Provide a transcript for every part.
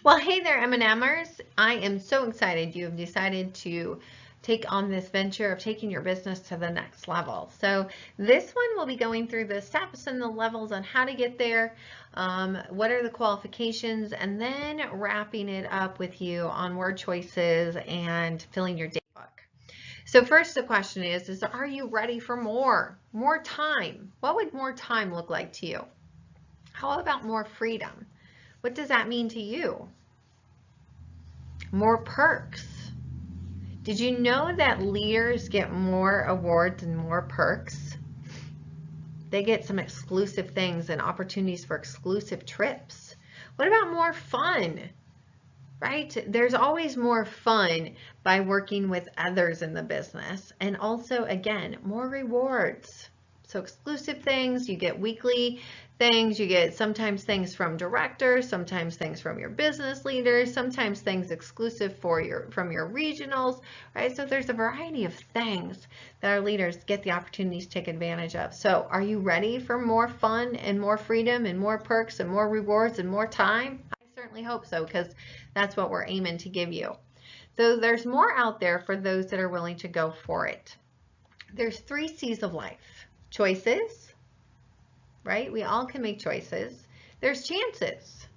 Well, hey there, M&Mers. I am so excited you have decided to take on this venture of taking your business to the next level. So this one will be going through the steps and the levels on how to get there, what are the qualifications, and then wrapping it up with you on word choices and filling your date book. So first the question is are you ready for more time? What would more time look like to you? How about more freedom? What does that mean to you? More perks. Did you know that leaders get more awards and more perks? They get some exclusive things and opportunities for exclusive trips. What about more fun? Right? There's always more fun by working with others in the business. And also, again, more rewards. So exclusive things, you get weekly things, you get sometimes things from directors, sometimes things from your business leaders, sometimes things exclusive from your regionals, right? So there's a variety of things that our leaders get the opportunities to take advantage of. So are you ready for more fun and more freedom and more perks and more rewards and more time? I certainly hope so, because that's what we're aiming to give you. So there's more out there for those that are willing to go for it. There's 3 C's of life. Choices, right? We all can make choices. There's chances,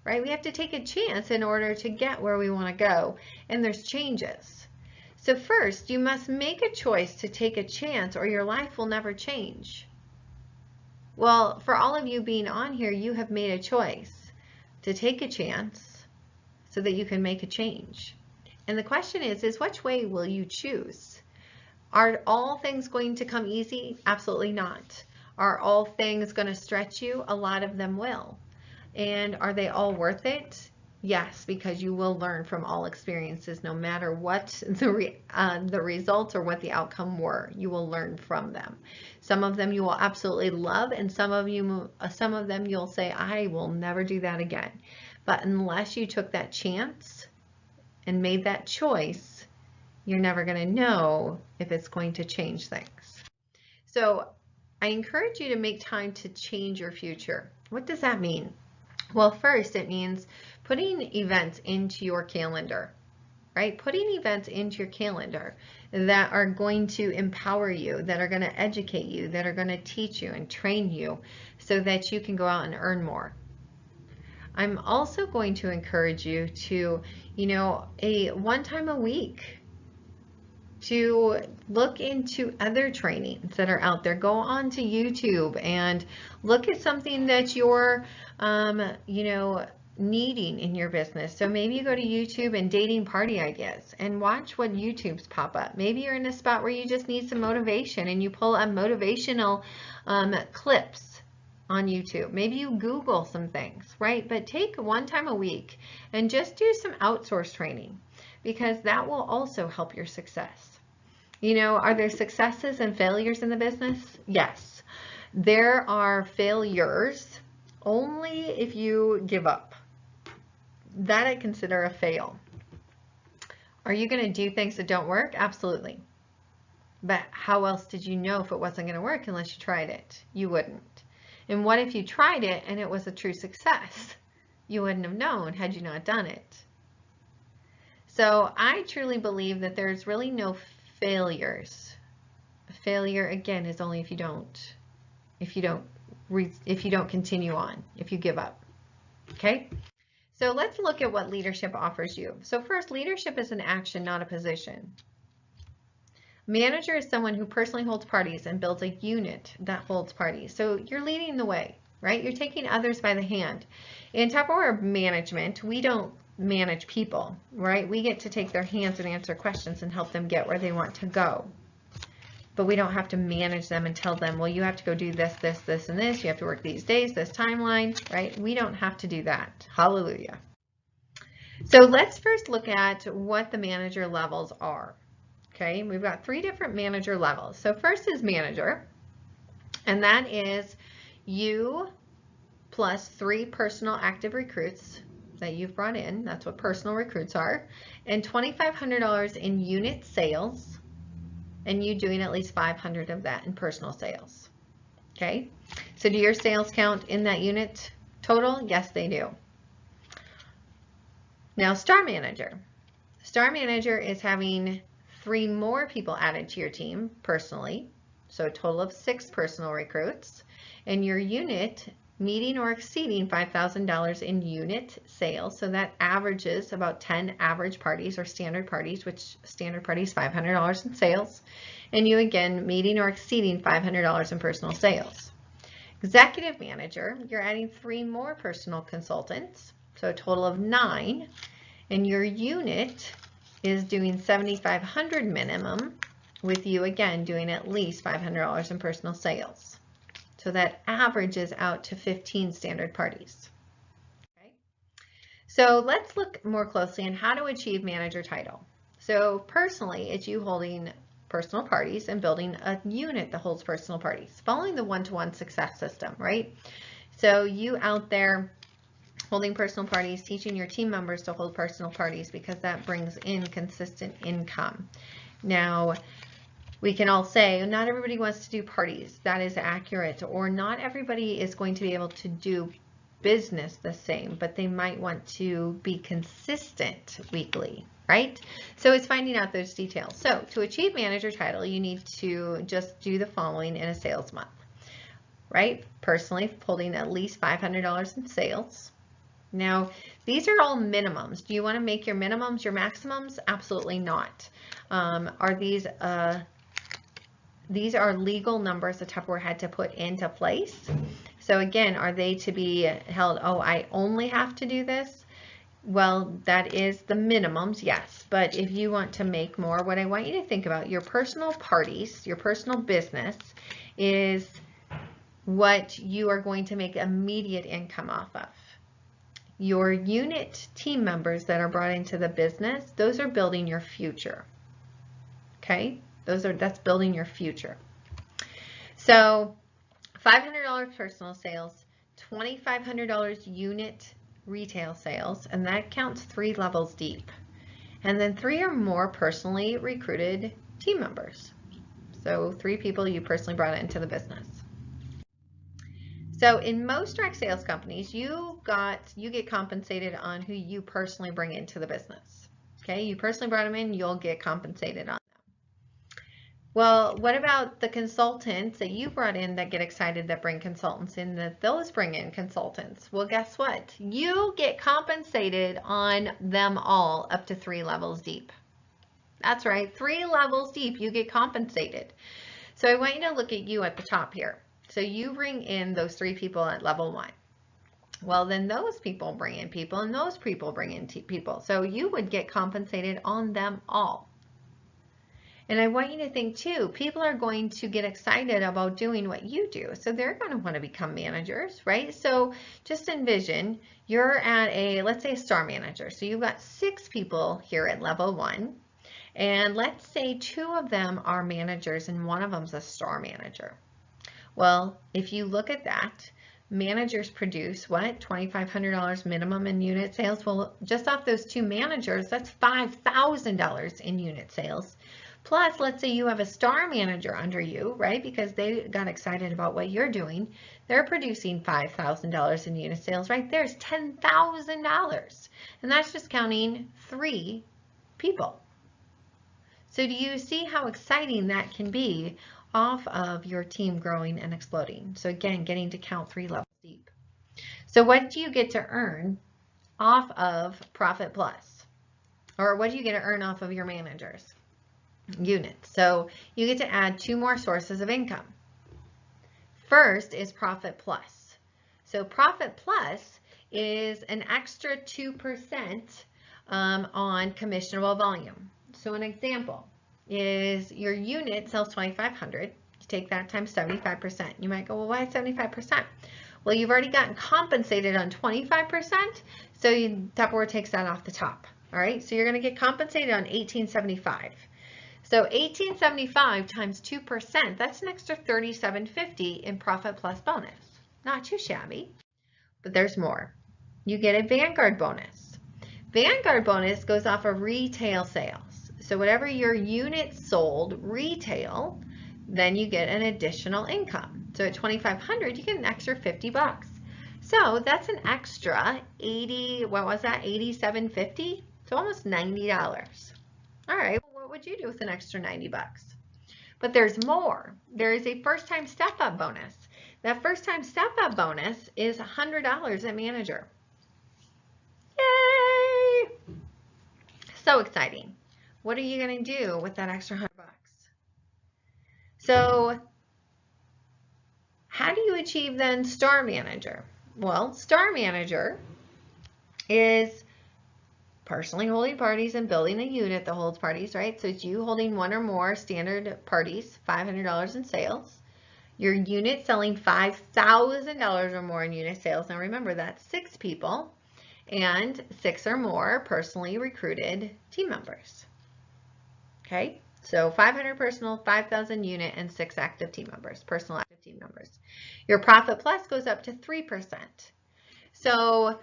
right? We have to take a chance in order to get where we want to go. And there's changes. So first, you must make a choice to take a chance or your life will never change. Well, for all of you being on here, you have made a choice to take a chance so that you can make a change. And the question is which way will you choose? Are all things going to come easy? Absolutely not. Are all things going to stretch you? A lot of them will. And are they all worth it? Yes, because you will learn from all experiences, no matter what the results or what the outcome were. You will learn from them. Some of them you will absolutely love, and some of them you'll say, I will never do that again. But unless you took that chance and made that choice, you're never going to know if it's going to change things. So I encourage you to make time to change your future. What does that mean? Well, first, it means putting events into your calendar, right? Putting events into your calendar that are going to empower you, that are going to educate you, that are going to teach you and train you so that you can go out and earn more. I'm also going to encourage you to, a one time a week, to look into other trainings that are out there. Go on to YouTube and look at something that you're, needing in your business. So maybe you go to YouTube and dating party ideas and watch what YouTubes pop up. Maybe you're in a spot where you just need some motivation and you pull up motivational clips on YouTube. Maybe you Google some things, right? But take one time a week and just do some outsource training, because that will also help your success. Are there successes and failures in the business? Yes. There are failures only if you give up. That I consider a fail. Are you going to do things that don't work? Absolutely. But how else did you know if it wasn't going to work unless you tried it? You wouldn't. And what if you tried it and it was a true success? You wouldn't have known had you not done it. So I truly believe that there's really no failures. Failure, again, is only if you don't continue on, if you give up. Okay? So let's look at what leadership offers you. So first, leadership is an action, not a position. Manager is someone who personally holds parties and builds a unit that holds parties. So you're leading the way, right? You're taking others by the hand. In Tupperware management, we don't manage people, right? We get to take their hands and answer questions and help them get where they want to go. But we don't have to manage them and tell them, well, you have to go do this, this, this, and this. You have to work these days, this timeline, right? We don't have to do that. Hallelujah. So let's first look at what the manager levels are. Okay, we've got 3 different manager levels. So first is manager, and that is you plus 3 personal active recruits that you've brought in. That's what personal recruits are. And $2,500 in unit sales, and you doing at least 500 of that in personal sales. Okay, so do your sales count in that unit total? Yes, they do. Now, Star Manager. Star Manager is having 3 more people added to your team personally, so a total of 6 personal recruits, and your unit meeting or exceeding $5,000 in unit sales. So that averages about 10 average parties or standard parties, which standard parties $500 in sales, and you again meeting or exceeding $500 in personal sales. Executive Manager, you're adding 3 more personal consultants, so a total of 9, and your unit is doing $7,500 minimum, with you again doing at least $500 in personal sales. So that averages out to 15 standard parties. Okay. So let's look more closely on how to achieve manager title. So personally, it's you holding personal parties and building a unit that holds personal parties, following the one-to-one success system, right? So you out there holding personal parties, teaching your team members to hold personal parties, because that brings in consistent income. Now, we can all say not everybody wants to do parties. That is accurate. Or not everybody is going to be able to do business the same, but they might want to be consistent weekly, right? So it's finding out those details. So to achieve manager title, you need to just do the following in a sales month, right? Personally, holding at least $500 in sales. Now, these are all minimums. Do you want to make your minimums your maximums? Absolutely not. Are these are legal numbers that Tupperware had to put into place. So again, are they to be held, oh, I only have to do this? Well, that is the minimums, yes. But if you want to make more, what I want you to think about, your personal parties, your personal business is what you are going to make immediate income off of. Your unit team members that are brought into the business, those are building your future. Okay? That's building your future. So $500 personal sales, $2,500 unit retail sales, and that counts 3 levels deep. And then 3 or more personally recruited team members. So 3 people you personally brought into the business. So in most direct sales companies, you get compensated on who you personally bring into the business. Okay, you personally brought them in, you'll get compensated on them. Well, what about the consultants that you brought in that get excited that bring consultants in, that those bring in consultants? Well, guess what? You get compensated on them all up to 3 levels deep. That's right, 3 levels deep, you get compensated. So I want you to look at you at the top here. So you bring in those 3 people at level 1. Well, then those people bring in people, and those people bring in people. So you would get compensated on them all. And I want you to think too, people are going to get excited about doing what you do. So they're going to want to become managers, right? So just envision you're at let's say a star manager. So you've got 6 people here at level 1. And let's say 2 of them are managers and 1 of them's a star manager. Well, if you look at that, managers produce what? $2,500 minimum in unit sales. Well, just off those 2 managers, that's $5,000 in unit sales. Plus, let's say you have a star manager under you, right? Because they got excited about what you're doing. They're producing $5,000 in unit sales. Right there's $10,000. And that's just counting 3 people. So do you see how exciting that can be off of your team growing and exploding? So again, getting to count 3 levels deep. So what do you get to earn off of Profit Plus? Or what do you get to earn off of your managers? Units. So you get to add 2 more sources of income. First is Profit Plus. So Profit Plus is an extra 2% on commissionable volume. So an example is your unit sells $2,500. You take that times 75%. You might go, well, why 75%? Well, you've already gotten compensated on 25%, so Tupperware takes that off the top. All right, so you're going to get compensated on $1,875. So $1,875 times 2%, that's an extra $3,750 in Profit Plus bonus. Not too shabby, but there's more. You get a Vanguard bonus. Vanguard bonus goes off of retail sales. So whatever your units sold retail, then you get an additional income. So at $2,500, you get an extra $50. So that's an extra 80, what was that, $87.50? So almost $90. All right, well, what would you do with an extra 90 bucks? But there's more. There is a first-time step-up bonus. That first-time step-up bonus is $100 at manager. Yay! So exciting. What are you going to do with that extra 100 bucks? So how do you achieve then Star Manager? Well, Star Manager is personally holding parties and building a unit that holds parties, right? So it's you holding one or more standard parties, $500 in sales. Your unit selling $5,000 or more in unit sales. Now remember, that's 6 people and 6 or more personally recruited team members. Okay, so 500 personal, 5,000 unit, and 6 active team members, personal active team members. Your profit plus goes up to 3%. So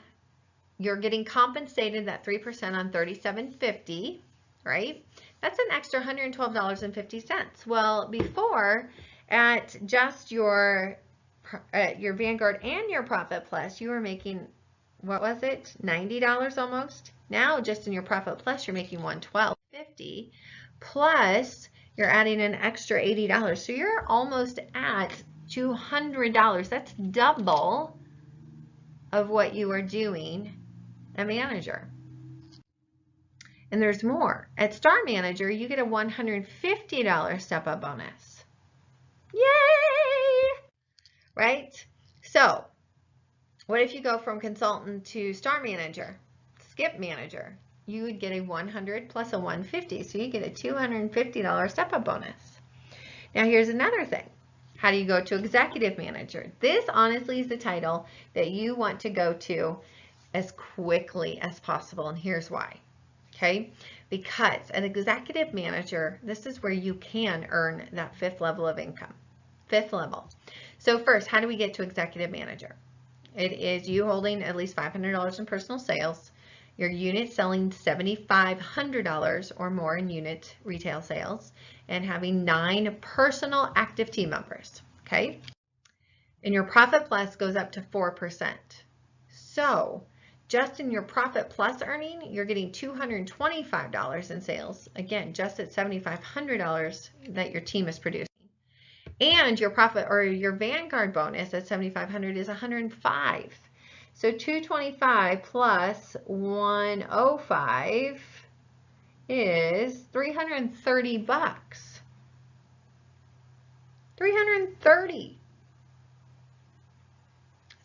you're getting compensated that 3% on $37.50, right? That's an extra $112.50. Well, before, at just your Vanguard and your Profit Plus, you were making, what was it, $90 almost? Now, just in your Profit Plus, you're making $112.50, plus you're adding an extra $80. So you're almost at $200. That's double of what you were doing a manager. And there's more. At Star Manager, you get a $150 step-up bonus. Yay! Right? So, what if you go from consultant to Star Manager, Skip Manager? You would get a 100 plus a 150, so you get a $250 step-up bonus. Now, here's another thing. How do you go to Executive Manager? This honestly is the title that you want to go to as quickly as possible, and here's why. Okay, because an executive manager, this is where you can earn that 5th level of income. 5th level. So first, how do we get to executive manager? It is you holding at least $500 in personal sales, your unit selling $7,500 or more in unit retail sales, and having 9 personal active team members. Okay, and your profit plus goes up to 4%. So just in your profit plus earning, you're getting $225 in sales. Again, just at $7,500 that your team is producing. And your profit or your Vanguard bonus at $7,500 is $105. So $225 plus $105 is $330. $330.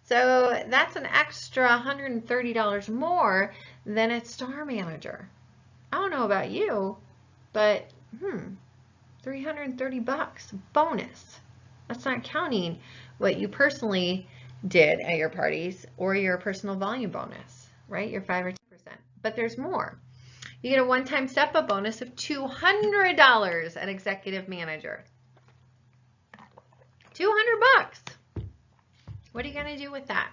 So that's an extra $130 more than at Star Manager. I don't know about you, but $330 bonus. That's not counting what you personally did at your parties or your personal volume bonus, right? Your 5 or 10%. But there's more. You get a one-time step-up bonus of $200 at Executive Manager. $200. What are you going to do with that?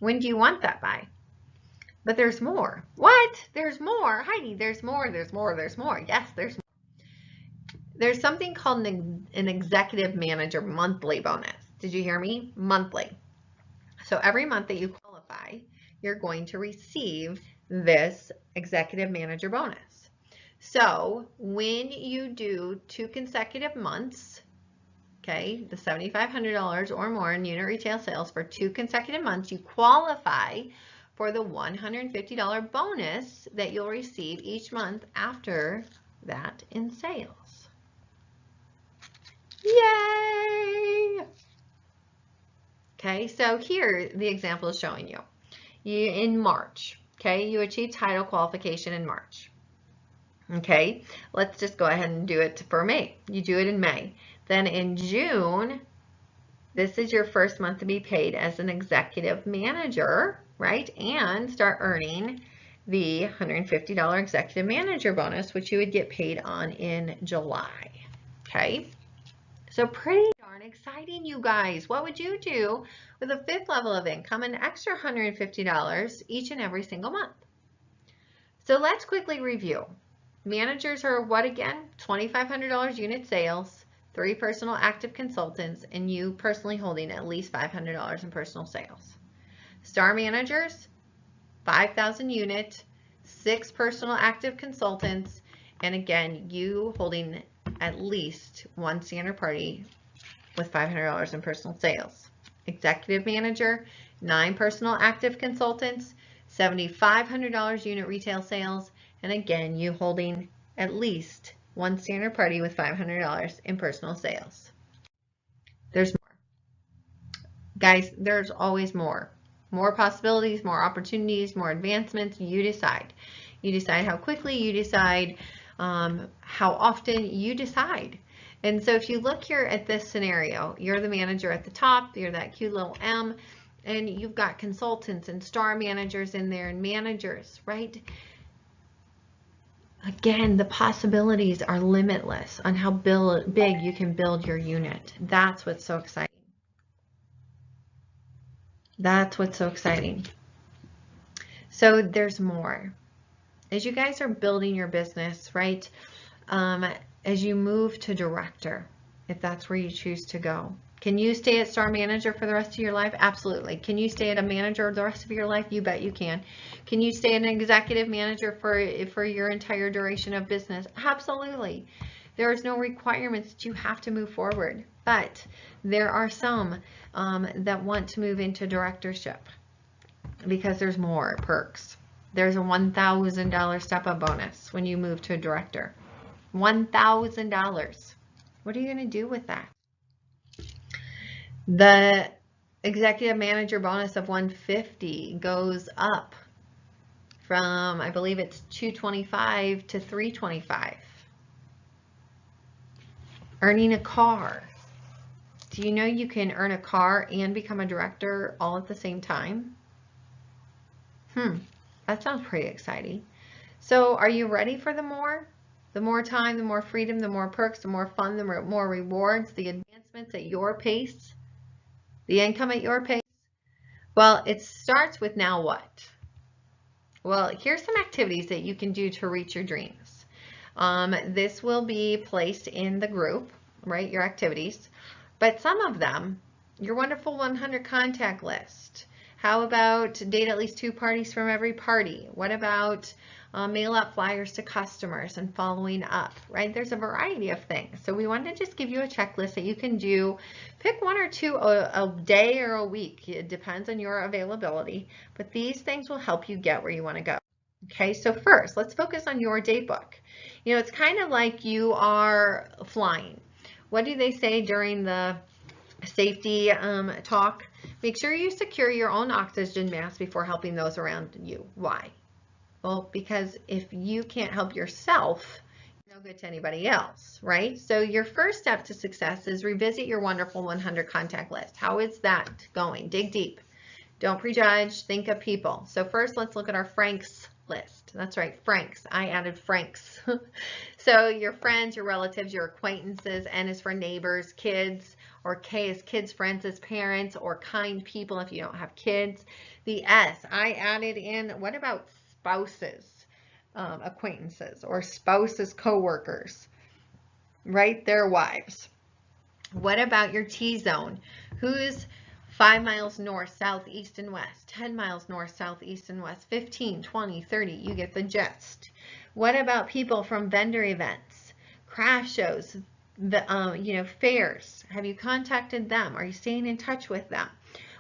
When do you want that by? But there's more. What? There's more. Heidi, there's more, there's more, there's more. Yes, there's more. There's something called an executive manager monthly bonus. Did you hear me? Monthly. So every month that you qualify, you're going to receive this executive manager bonus. So when you do 2 consecutive months, okay, the $7,500 or more in unit retail sales for 2 consecutive months, you qualify for the $150 bonus that you'll receive each month after that in sales. Yay! Okay, so here the example is showing you. In March, okay, you achieve title qualification in March. Okay, let's just go ahead and do it for May. You do it in May. Then in June, this is your first month to be paid as an executive manager, right? And start earning the $150 executive manager bonus, which you would get paid on in July. Okay, so pretty darn exciting, you guys. What would you do with a 5th level of income, an extra $150 each and every single month? So let's quickly review. Managers are what again? $2,500 unit sales, 3 personal active consultants, and you personally holding at least $500 in personal sales. Star managers, 5,000 unit, 6 personal active consultants, and again, you holding at least 1 standard party with $500 in personal sales. Executive manager, 9 personal active consultants, $7,500 unit retail sales, and again, you holding at least 1 standard party with $500 in personal sales. There's more. Guys, there's always more. More possibilities, more opportunities, more advancements. You decide. You decide how quickly, you decide how often, you decide. And so if you look here at this scenario, you're the manager at the top, you're that cute little M, and you've got consultants and star managers in there and managers, right? Again, the possibilities are limitless on how big you can build your unit. That's what's so exciting. That's what's so exciting. So there's more. As you guys are building your business, right? As you move to director, if that's where you choose to go. Can you stay at star manager for the rest of your life? Absolutely. Can you stay at a manager the rest of your life? You bet you can. Can you stay an executive manager for your entire duration of business? Absolutely. There is no requirements that you have to move forward, but there are some that want to move into directorship because there's more perks. There's a $1,000 step-up bonus when you move to a director. $1,000. What are you going to do with that? The executive manager bonus of $150 goes up from, I believe it's $225 to $325. Earning a car. Do you know you can earn a car and become a director all at the same time? That sounds pretty exciting. So are you ready for the more? The more time, the more freedom, the more perks, the more fun, the more rewards, the advancements at your pace, the income at your pace? Well, it starts with now what? Well, here's some activities that you can do to reach your dreams. This will be placed in the group, right, your activities, but some of them, your wonderful 100 contact list. How about date at least 2 parties from every party? What about mail out flyers to customers and following up, right? There's a variety of things. So we wanted to just give you a checklist that you can do. Pick 1 or 2 a day or a week. It depends on your availability, but these things will help you get where you want to go. Okay, so first, let's focus on your date book. You know, it's kind of like you are flying. What do they say during the safety talk? Make sure you secure your own oxygen mask before helping those around you. Why? Well, because if you can't help yourself, you're no good to anybody else, right? So your first step to success is revisit your wonderful 100 contact list. How is that going? Dig deep. Don't prejudge. Think of people. So first, let's look at our Franks list. That's right, Franks. I added Franks. So your friends, your relatives, your acquaintances. N is for neighbors, kids, or K is kids, friends as parents, or kind people if you don't have kids. The S, I added in, what about spouses, acquaintances, or spouses, co-workers, right? Their wives. What about your T zone? Who's 5 miles north, south, east, and west, 10 miles north, south, east, and west, 15, 20, 30, you get the gist. What about people from vendor events, craft shows, fairs? Have you contacted them? Are you staying in touch with them?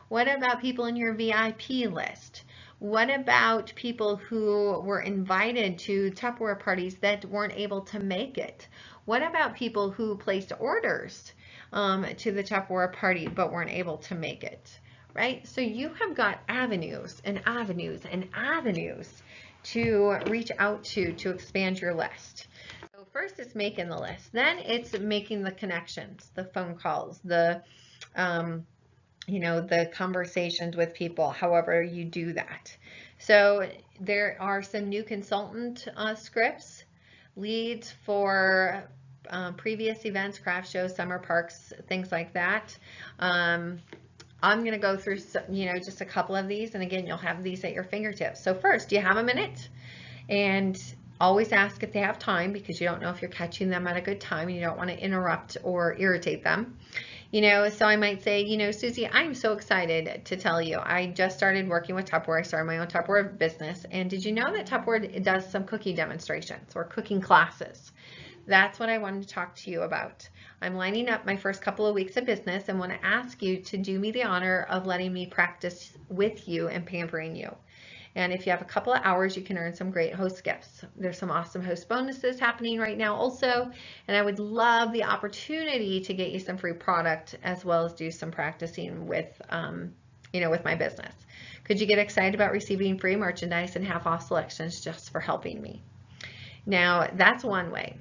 What about people in your VIP list? What about people who were invited to Tupperware parties that weren't able to make it? What about people who placed orders to the Tupperware party but weren't able to make it, right? So you have got avenues and avenues and avenues to reach out to expand your list. So first it's making the list, then it's making the connections, the phone calls, the the conversations with people, however you do that. So there are some new consultant scripts, leads for previous events, craft shows, summer parks, things like that. I'm going to go through, just a couple of these, and again, you'll have these at your fingertips. So first, do you have a minute? And always ask if they have time, because you don't know if you're catching them at a good time and you don't want to interrupt or irritate them. So I might say, Susie, I'm so excited to tell you, I just started working with Tupperware. I started my own Tupperware business. And did you know that Tupperware does some cooking demonstrations or cooking classes? That's what I wanted to talk to you about. I'm lining up my first couple of weeks of business and want to ask you to do me the honor of letting me practice with you and pampering you. And if you have a couple of hours, you can earn some great host gifts. There's some awesome host bonuses happening right now also. And I would love the opportunity to get you some free product as well as do some practicing with, with my business. Could you get excited about receiving free merchandise and half off selections just for helping me? Now, that's one way.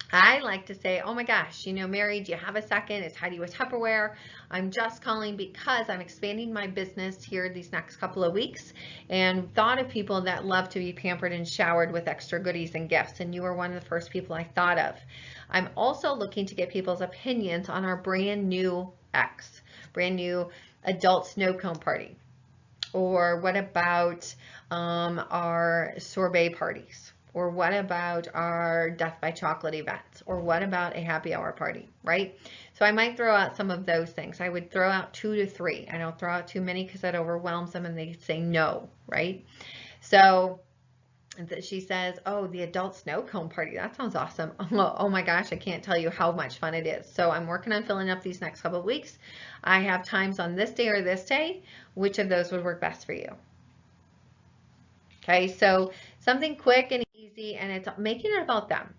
I like to say, oh my gosh, Mary, do you have a second? It's Heidi with Tupperware. I'm just calling because I'm expanding my business here these next couple of weeks and thought of people that love to be pampered and showered with extra goodies and gifts, and you were one of the first people I thought of. I'm also looking to get people's opinions on our brand new adult snow cone party. Or what about our sorbet parties? Or what about our Death by Chocolate events? Or what about a happy hour party, right? So I might throw out some of those things. I would throw out 2 to 3. I don't throw out too many because that overwhelms them and they say no, right? So she says, oh, the adult snow cone party. That sounds awesome. Oh my gosh, I can't tell you how much fun it is. So I'm working on filling up these next couple of weeks. I have times on this day or this day. Which of those would work best for you? Okay, so something quick and easy, and it's making it about them.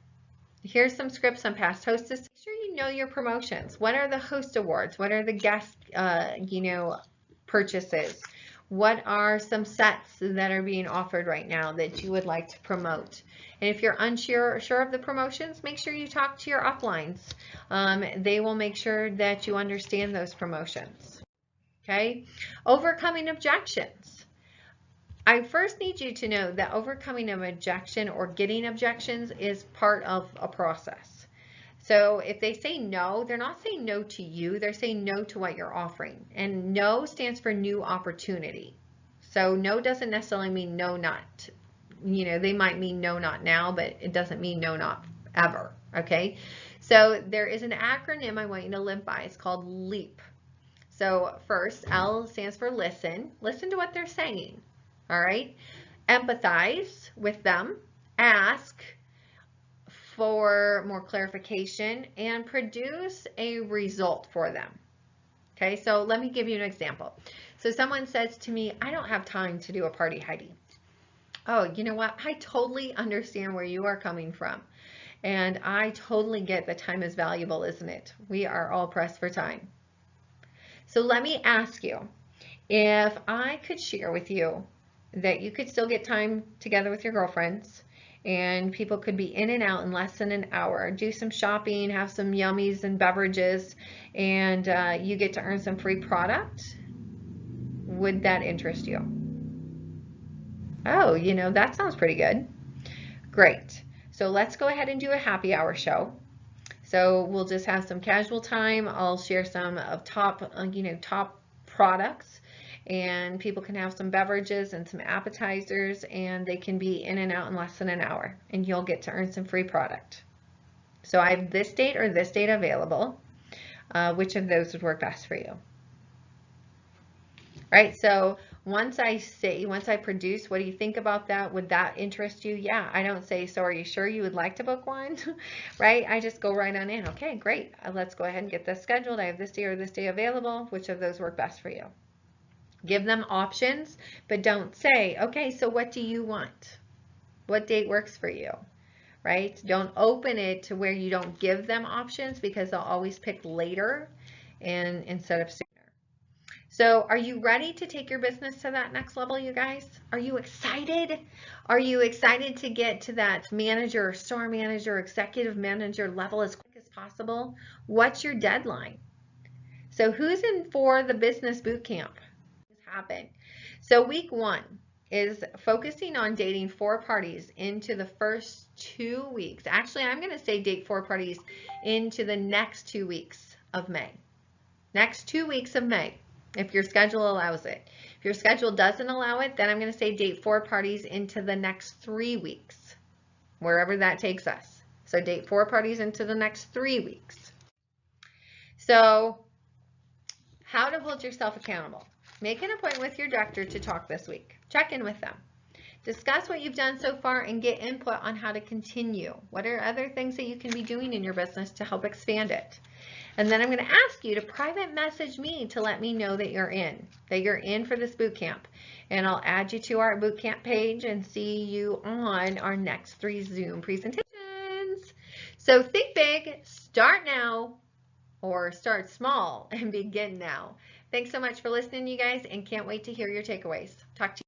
Here's some scripts on past hostess. Make sure you know your promotions. What are the host awards? What are the guest, purchases? What are some sets that are being offered right now that you would like to promote? And if you're unsure of the promotions, make sure you talk to your uplines. They will make sure that you understand those promotions. Okay, overcoming objections. I first need you to know that overcoming an objection or getting objections is part of a process. So if they say no, they're not saying no to you, they're saying no to what you're offering. And no stands for new opportunity. So no doesn't necessarily mean no, not. They might mean no, not now, but it doesn't mean no, not ever. Okay. So there is an acronym I want you to live by. It's called LEAP. So first, L stands for listen. Listen to what they're saying. All right. Empathize with them. Ask for more clarification and produce a result for them. Okay, so let me give you an example. So someone says to me, I don't have time to do a party, Heidi. Oh, you know what? I totally understand where you are coming from. And I totally get that time is valuable, isn't it? We are all pressed for time. So let me ask you, if I could share with you that you could still get time together with your girlfriends and people could be in and out in less than an hour, do some shopping, have some yummies and beverages, and you get to earn some free product, would that interest you? Oh, that sounds pretty good. Great. So let's go ahead and do a happy hour show. So we'll just have some casual time. I'll share some of top products, and people can have some beverages and some appetizers, and they can be in and out in less than an hour, and you'll get to earn some free product. So I have this date or this date available. Which of those would work best for you? Right, so once I produce, what do you think about that? Would that interest you? Yeah, I don't say, so are you sure you would like to book one? Right, I just go right on in. Okay, great. Let's go ahead and get this scheduled. I have this day or this day available. Which of those work best for you? Give them options, but don't say, okay, so what do you want? What date works for you? Right? Don't open it to where you don't give them options, because they'll always pick later and instead of sooner. So are you ready to take your business to that next level, you guys? Are you excited? Are you excited to get to that manager, store manager, executive manager level as quick as possible? What's your deadline? So who's in for the business boot camp? Happen. So week 1 is focusing on dating 4 parties into the first 2 weeks. Actually, I'm going to say date 4 parties into the next 2 weeks of May. Next 2 weeks of May, if your schedule allows it. If your schedule doesn't allow it, then I'm going to say date 4 parties into the next 3 weeks, wherever that takes us. So date 4 parties into the next 3 weeks. So How to hold yourself accountable. Make an appointment with your doctor to talk this week. Check in with them. Discuss what you've done so far and get input on how to continue. What are other things that you can be doing in your business to help expand it? And then I'm going to ask you to private message me to let me know that you're in for this boot camp. And I'll add you to our boot camp page and see you on our next 3 Zoom presentations. So think big, start now, or start small and begin now. Thanks so much for listening, you guys, and can't wait to hear your takeaways. Talk to you.